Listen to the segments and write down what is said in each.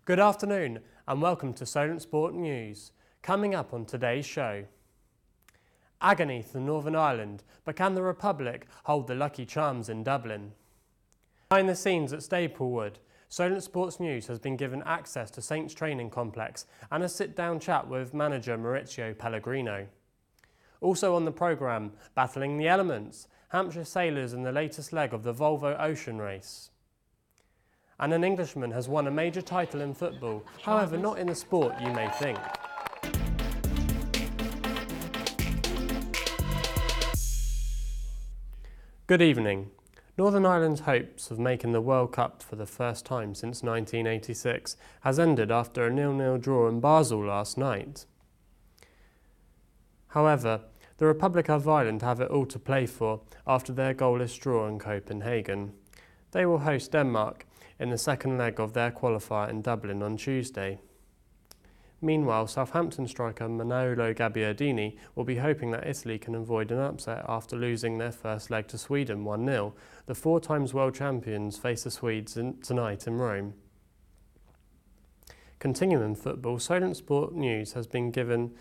Good afternoon and welcome to Solent Sport News. Coming up on today's show. Agony for Northern Ireland, but can the Republic hold the lucky charms in Dublin? Behind the scenes at Staplewood, Solent Sports News has been given access to Saints Training Complex and a sit-down chat with manager Maurizio Pellegrino. Also on the programme, battling the elements, Hampshire sailors in the latest leg of the Volvo Ocean Race. And an Englishman has won a major title in football, however not in the sport you may think. Good evening. Northern Ireland's hopes of making the World Cup for the first time since 1986 has ended after a 0-0 draw in Basel last night. However, the Republic of Ireland have it all to play for after their goalless draw in Copenhagen. They will host Denmark in the second leg of their qualifier in Dublin on Tuesday. Meanwhile, Southampton striker Manolo Gabbiadini will be hoping that Italy can avoid an upset after losing their first leg to Sweden 1-0. The 4 times world champions face the Swedes tonight in Rome. Continuing in football, Solent Sport News has been given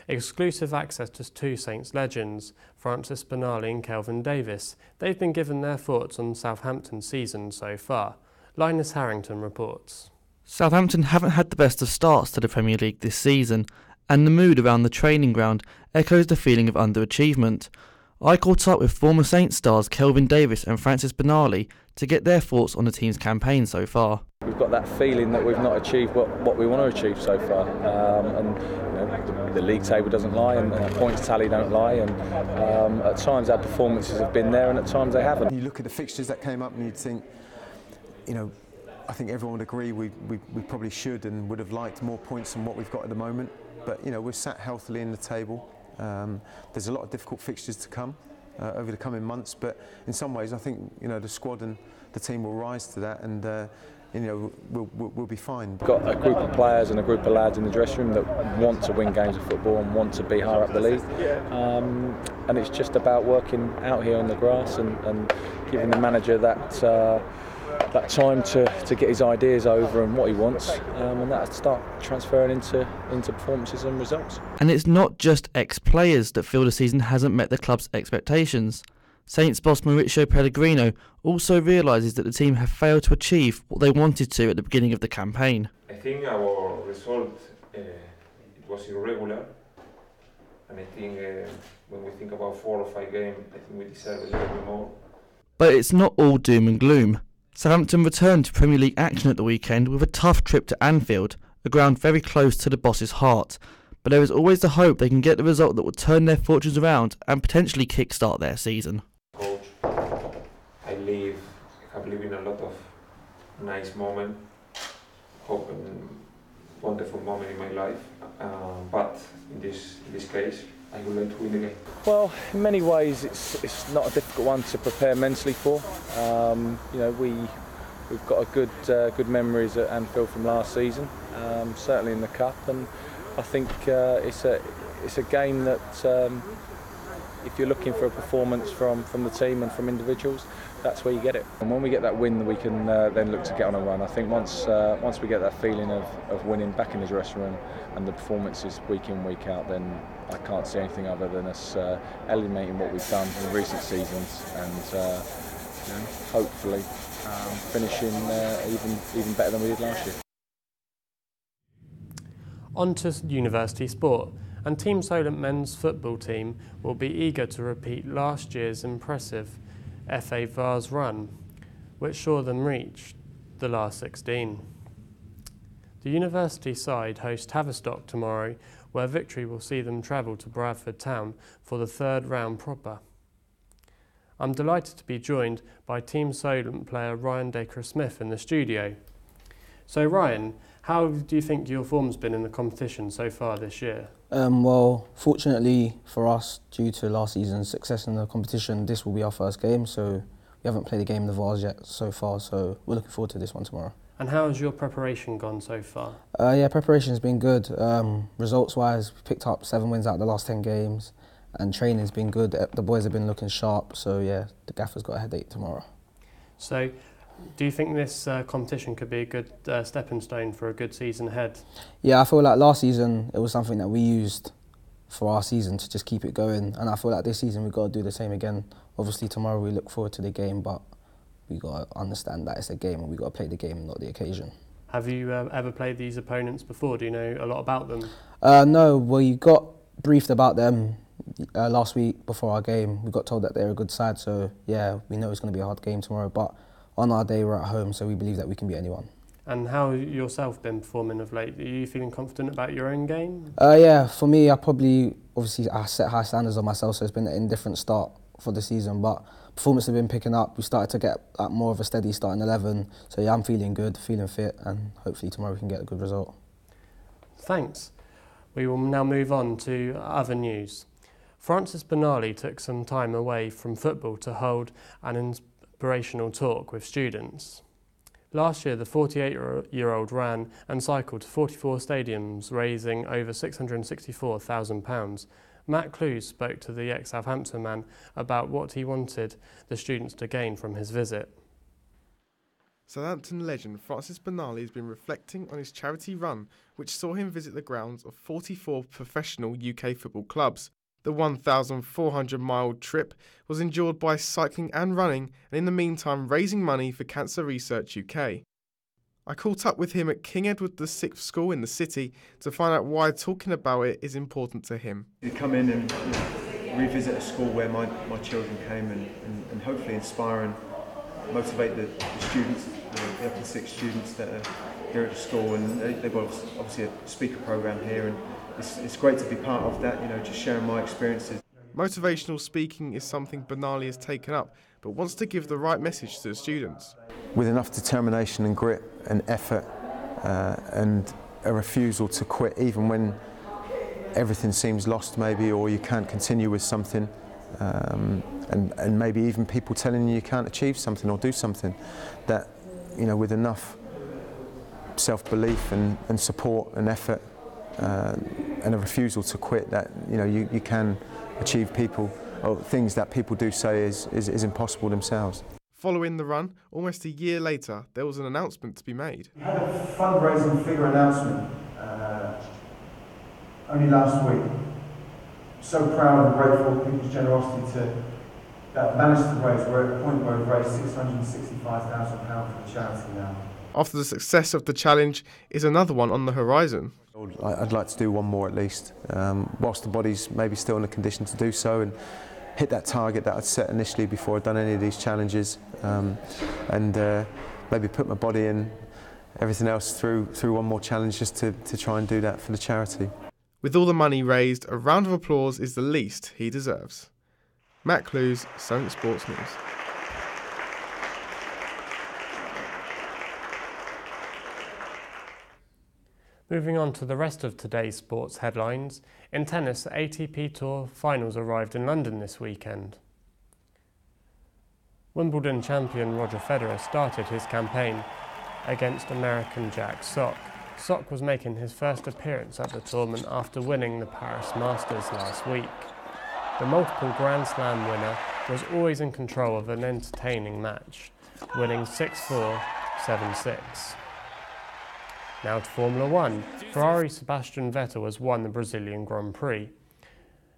exclusive access to 2 Saints legends, Francis Banali and Kelvin Davis. They've been given their thoughts on Southampton's season so far. Linus Harrington reports. Southampton haven't had the best of starts to the Premier League this season, and the mood around the training ground echoes the feeling of underachievement. I caught up with former Saints stars Kelvin Davis and Francis Banali to get their thoughts on the team's campaign so far. We've got that feeling that we've not achieved what we want to achieve so far, and the league table doesn't lie, and the points tally don't lie, and at times our performances have been there and at times they haven't. You look at the fixtures that came up and you'd think, I think everyone would agree we probably should and would have liked more points than what we've got at the moment. But we're sat healthily in the table. There's a lot of difficult fixtures to come over the coming months. But in some ways, I think the squad and the team will rise to that, and we'll be fine. We've got a group of players and a group of lads in the dressing room that want to win games of football and want to be higher up the league. And it's just about working out here on the grass and giving the manager that time to get his ideas over and what he wants, and that start transferring into performances and results. And it's not just ex-players that feel the season hasn't met the club's expectations. Saints boss Maurizio Pellegrino also realises that the team have failed to achieve what they wanted to at the beginning of the campaign. I think our result it was irregular, and I think when we think about 4 or 5 games, I think we deserve a little bit more. But it's not all doom and gloom. Southampton returned to Premier League action at the weekend with a tough trip to Anfield, a ground very close to the boss's heart. But there is always the hope they can get the result that will turn their fortunes around and potentially kick-start their season. Coach, I believe in a lot of nice moments, hope and wonderful moment in my life. But in this case, I would like to win the game. Well, in many ways, it's not a difficult one to prepare mentally for. We've got a good memories at Anfield from last season, certainly in the cup, and I think it's a game that if you're looking for a performance from the team and from individuals, that's where you get it. And when we get that win, we can then look to get on a run. I think once we get that feeling of winning back in the dressing room and the performances week in, week out, then I can't see anything other than us eliminating what we've done in recent seasons and hopefully finishing even better than we did last year. On to university sport, and Team Solent men's football team will be eager to repeat last year's impressive FA Vase run, which saw them reach the last 16. The university side host Tavistock tomorrow, where victory will see them travel to Bradford Town for the 3rd round proper. I'm delighted to be joined by Team Solent player Ryan Dacre-Smith in the studio. So Ryan, how do you think your form's been in the competition so far this year? Well, fortunately for us, due to last season's success in the competition, this will be our first game, so we haven't played a game in the Vase yet so far, so we're looking forward to this one tomorrow. And how has your preparation gone so far? Preparation's been good. Results-wise, we picked up 7 wins out of the last 10 games, and training's been good. The boys have been looking sharp, so yeah, the gaffer's got a headache tomorrow. So Do you think this competition could be a good stepping stone for a good season ahead? Yeah, I feel like last season it was something that we used for our season to just keep it going, and I feel like this season we've got to do the same again. Obviously tomorrow we look forward to the game, but we got to understand that it's a game and we got to play the game, not the occasion. Have you ever played these opponents before? Do you know a lot about them? No, we got briefed about them last week before our game. We got told that they're a good side, so yeah, we know it's going to be a hard game tomorrow, but on our day we're at home, so we believe that we can beat anyone. And how have you yourself been performing of late? Are you feeling confident about your own game? Yeah, for me, obviously I set high standards on myself, so it's been an indifferent start for the season, but performance have been picking up. We started to get more of a steady starting 11, so yeah, I'm feeling good, feeling fit, and hopefully tomorrow we can get a good result. Thanks. We will now move on to other news. Francis Banali took some time away from football to hold an inspirational talk with students. Last year, the 48-year-old ran and cycled to 44 stadiums, raising over £664,000. Matt Clues spoke to the ex-Southampton man about what he wanted the students to gain from his visit. Southampton legend Francis Banali has been reflecting on his charity run, which saw him visit the grounds of 44 professional UK football clubs. The 1,400-mile trip was endured by cycling and running, and in the meantime raising money for Cancer Research UK. I caught up with him at King Edward VI School in the city to find out why talking about it is important to him. You come in and revisit a school where my children came and hopefully inspire and motivate the students, the upper six students that are here at the school, and they've got obviously a speaker programme here, and it's great to be part of that, just sharing my experiences. Motivational speaking is something Banali has taken up, but wants to give the right message to the students. With enough determination and grit and effort and a refusal to quit even when everything seems lost maybe, or you can't continue with something, and maybe even people telling you can't achieve something or do something, that with enough self-belief and support and effort and a refusal to quit, that you can achieve things that people do say is impossible themselves. Following the run, almost a year later, there was an announcement to be made. We had a fundraising figure announcement only last week. So proud and grateful for people's generosity that managed to raise. We're at a point where we've raised £665,000 for the charity now. After the success of the challenge is another one on the horizon. I'd like to do one more at least, whilst the body's maybe still in a condition to do so, and hit that target that I'd set initially before I'd done any of these challenges, and maybe put my body and everything else through one more challenge just to try and do that for the charity. With all the money raised, a round of applause is the least he deserves. Matt Clues, Solent Sports News. Moving on to the rest of today's sports headlines. In tennis, the ATP Tour finals arrived in London this weekend. Wimbledon champion Roger Federer started his campaign against American Jack Sock. Sock was making his first appearance at the tournament after winning the Paris Masters last week. The multiple Grand Slam winner was always in control of an entertaining match, winning 6-4, 7-6. Now to Formula One. Ferrari's Sebastian Vettel has won the Brazilian Grand Prix.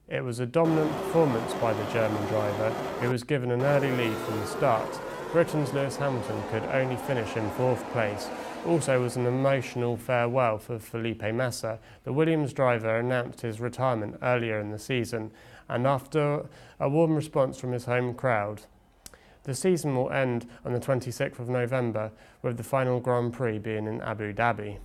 It was a dominant performance by the German driver, who was given an early lead from the start. Britain's Lewis Hamilton could only finish in fourth place. Also was an emotional farewell for Felipe Massa. The Williams driver announced his retirement earlier in the season, and after a warm response from his home crowd. The season will end on the 26th of November, with the final Grand Prix being in Abu Dhabi.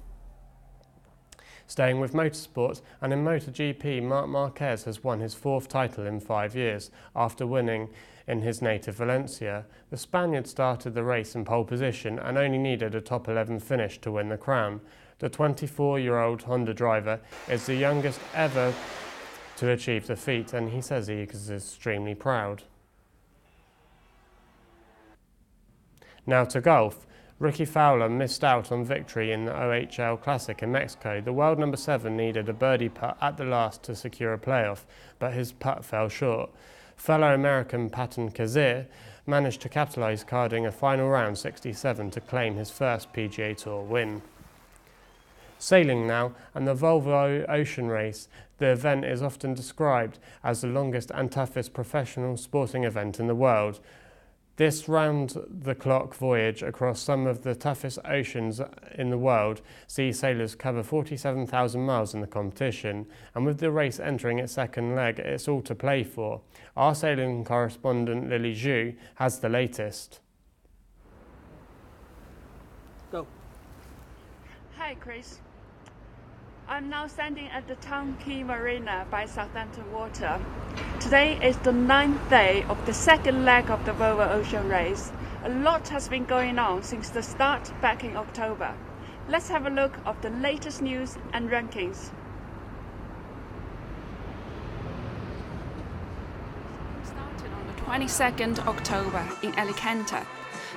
Staying with motorsport, and in MotoGP, Marc Marquez has won his fourth title in 5 years, after winning in his native Valencia. The Spaniard started the race in pole position and only needed a top 11 finish to win the crown. The 24-year-old Honda driver is the youngest ever to achieve the feat, and he says he is extremely proud. Now to golf. Ricky Fowler missed out on victory in the OHL Classic in Mexico. The world number 7 needed a birdie putt at the last to secure a playoff, but his putt fell short. Fellow American Patton Kazir managed to capitalise, carding a final round 67 to claim his first PGA Tour win. Sailing now, and the Volvo Ocean Race. The event is often described as the longest and toughest professional sporting event in the world. This round-the-clock voyage across some of the toughest oceans in the world sees sailors cover 47,000 miles in the competition, and with the race entering its second leg, it's all to play for. Our sailing correspondent Lily Zhu has the latest. Go. Hi Chris. I'm now standing at the Town Quay Marina by Southampton Water. Today is the 9th day of the second leg of the Volvo Ocean Race. A lot has been going on since the start back in October. Let's have a look at the latest news and rankings. Started on the 22nd October in Alicante,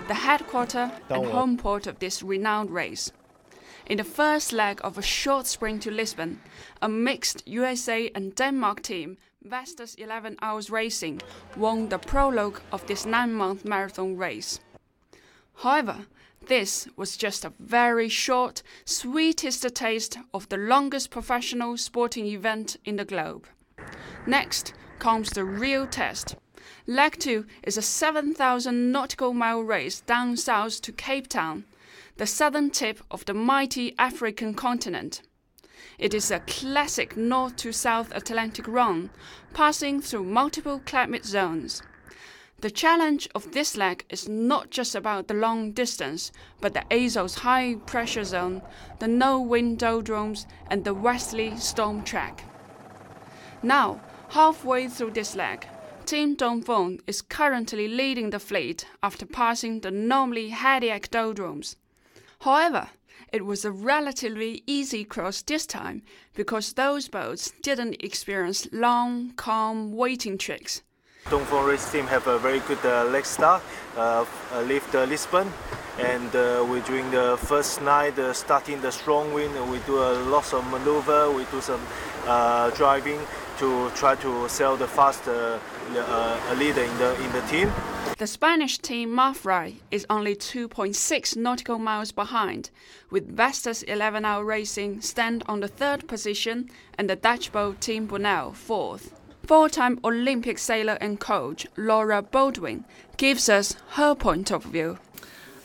the headquarters and home port of this renowned race. In the first leg of a short sprint to Lisbon, a mixed USA and Denmark team, Vestas 11 Hours Racing, won the prologue of this 9-month marathon race. However, this was just a very short, sweetest taste of the longest professional sporting event in the globe. Next comes the real test. Leg 2 is a 7,000 nautical mile race down south to Cape Town, the southern tip of the mighty African continent. It is a classic north to south Atlantic run, passing through multiple climate zones. The challenge of this leg is not just about the long distance, but the Azores high pressure zone, the no-wind doldrums, and the westerly storm track. Now, halfway through this leg, Team Dongfeng is currently leading the fleet after passing the normally headache doldrums. However, it was a relatively easy cross this time because those boats didn't experience long, calm waiting tricks. Dongfeng race team have a very good leg start, leave Lisbon, and we're doing the first night, starting the strong wind. We do lots of maneuver, we do some driving to try to sail the fast leader in the team. The Spanish team Mafra is only 2.6 nautical miles behind, with Vestas 11 Hour Racing stand on the 3rd position and the Dutch boat team Banali 4th. Four-time Olympic sailor and coach Laura Baldwin gives us her point of view.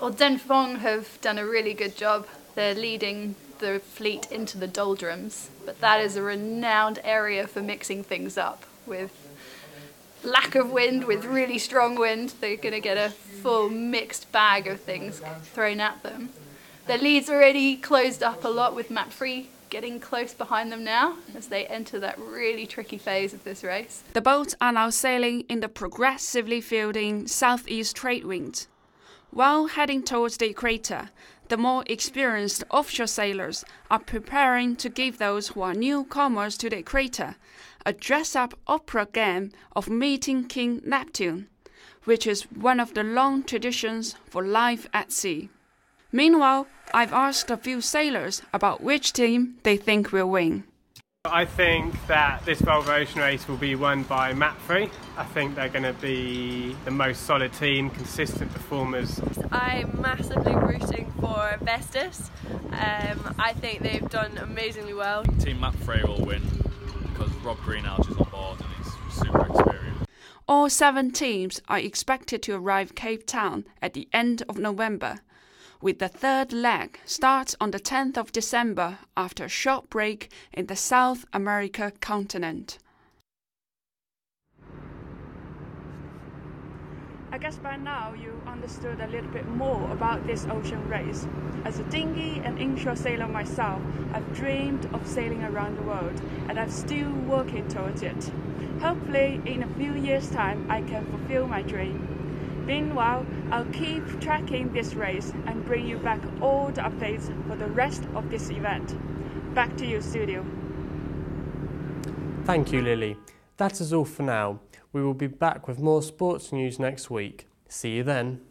Well, Dongfeng have done a really good job. They're leading the fleet into the doldrums, but that is a renowned area for mixing things up. With lack of wind, with really strong wind, they're going to get a full mixed bag of things thrown at them. Their lead's already closed up a lot, with Map 3 getting close behind them now as they enter that really tricky phase of this race. The boats are now sailing in the progressively fielding southeast trade winds. While heading towards the equator, the more experienced offshore sailors are preparing to give those who are newcomers to the equator a dress-up opera game of meeting King Neptune, which is one of the long traditions for life at sea. Meanwhile, I've asked a few sailors about which team they think will win. I think that this Volvo Ocean Race will be won by Map 3. I think they're going to be the most solid team, consistent performers. I'm massively rooting for Vestas. I think they've done amazingly well. Team Map 3 will win because Rob Greenhalgh is on board and he's super experienced. All 7 teams are expected to arrive Cape Town at the end of November, with the 3rd leg starts on the 10th of December after a short break in the South America continent. I guess by now you understood a little bit more about this ocean race. As a dinghy and inshore sailor myself, I've dreamed of sailing around the world, and I'm still working towards it. Hopefully in a few years' time I can fulfill my dream. Meanwhile, I'll keep tracking this race and bring you back all the updates for the rest of this event. Back to you, studio. Thank you, Lily. That is all for now. We will be back with more sports news next week. See you then.